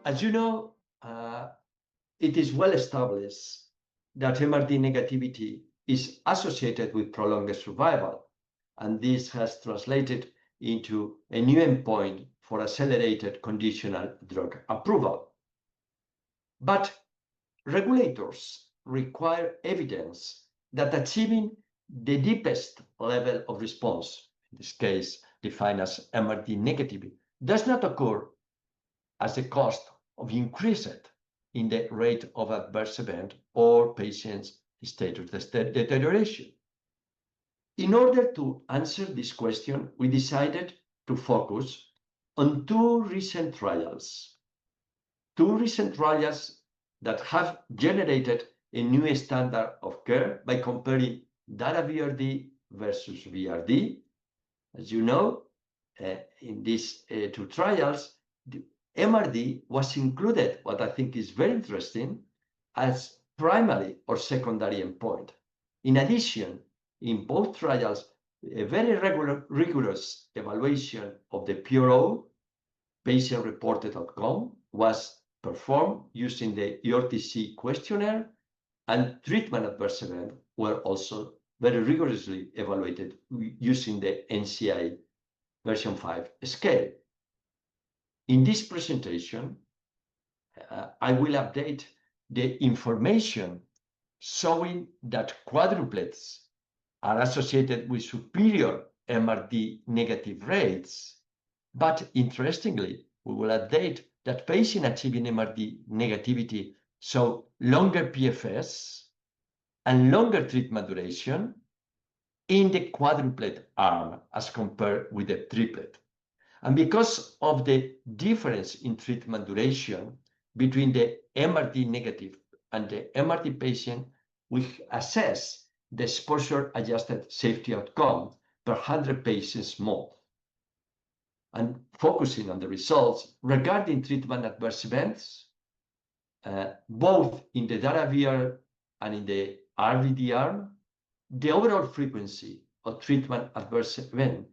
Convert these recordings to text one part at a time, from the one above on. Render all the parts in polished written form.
As you know, it is well established that MRD negativity is associated with prolonged survival, and this has translated into a new endpoint for accelerated conditional drug approval. But regulators require evidence that achieving the deepest level of response, in this case defined as MRD negativity, does not occur as a cost of increased in the rate of adverse event or patient's status deterioration. In order to answer this question, we decided to focus on two recent trials that have generated a new standard of care by comparing data VRD versus VRD. As you know, in these two trials, the MRD was included, what I think is very interesting, as primary or secondary endpoint. In addition, in both trials, a very rigorous evaluation of the PRO, patient-reported outcome, was performed using the EORTC questionnaire, and treatment adverse events were also very rigorously evaluated using the NCI version 5 scale. In this presentation, I will update the information showing that quadruplets are associated with superior MRD negative rates, but interestingly, we will update that patients achieving MRD negativity show longer PFS and longer treatment duration in the quadruplet arm as compared with the triplet. And because of the difference in treatment duration between the MRD negative and the MRD patient, we assess the exposure-adjusted safety outcome per 100 patients more. And focusing on the results regarding treatment adverse events, both in the data VR and in the RVD arm, the overall frequency of treatment adverse event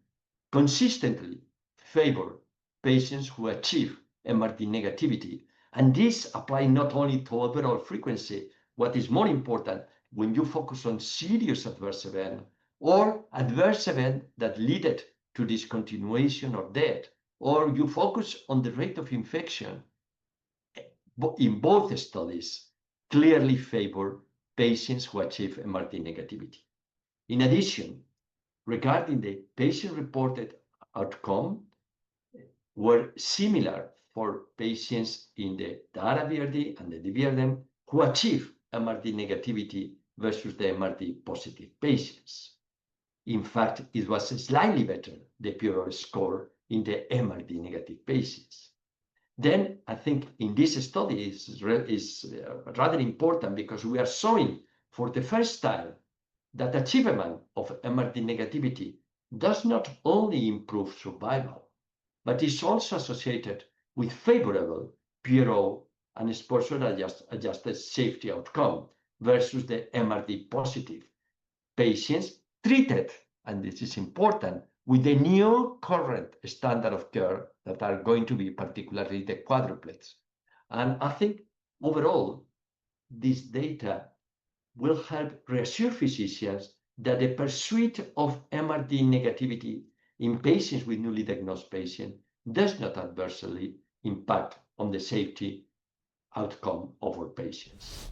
consistently favor patients who achieve MRD negativity. And this applies not only to overall frequency, what is more important when you focus on serious adverse event or adverse event that lead to discontinuation or death, or you focus on the rate of infection, in both studies clearly favor patients who achieve MRD negativity. In addition, regarding the patient-reported outcome, were similar for patients in the data VRD and the DVRM who achieve MRD negativity versus the MRD positive patients. In fact, it was slightly better, the PRO score in the MRD negative patients. Then I think in this study is rather important because we are showing for the first time that achievement of MRD negativity does not only improve survival, but is also associated with favorable PRO and exposure-adjusted safety outcome versus the MRD positive patients treated, and this is important, with the new current standard of care that are going to be particularly the quadruplets. And I think overall, this data will help reassure physicians that the pursuit of MRD negativity in patients with newly diagnosed patients does not adversely impact on the safety outcome of our patients.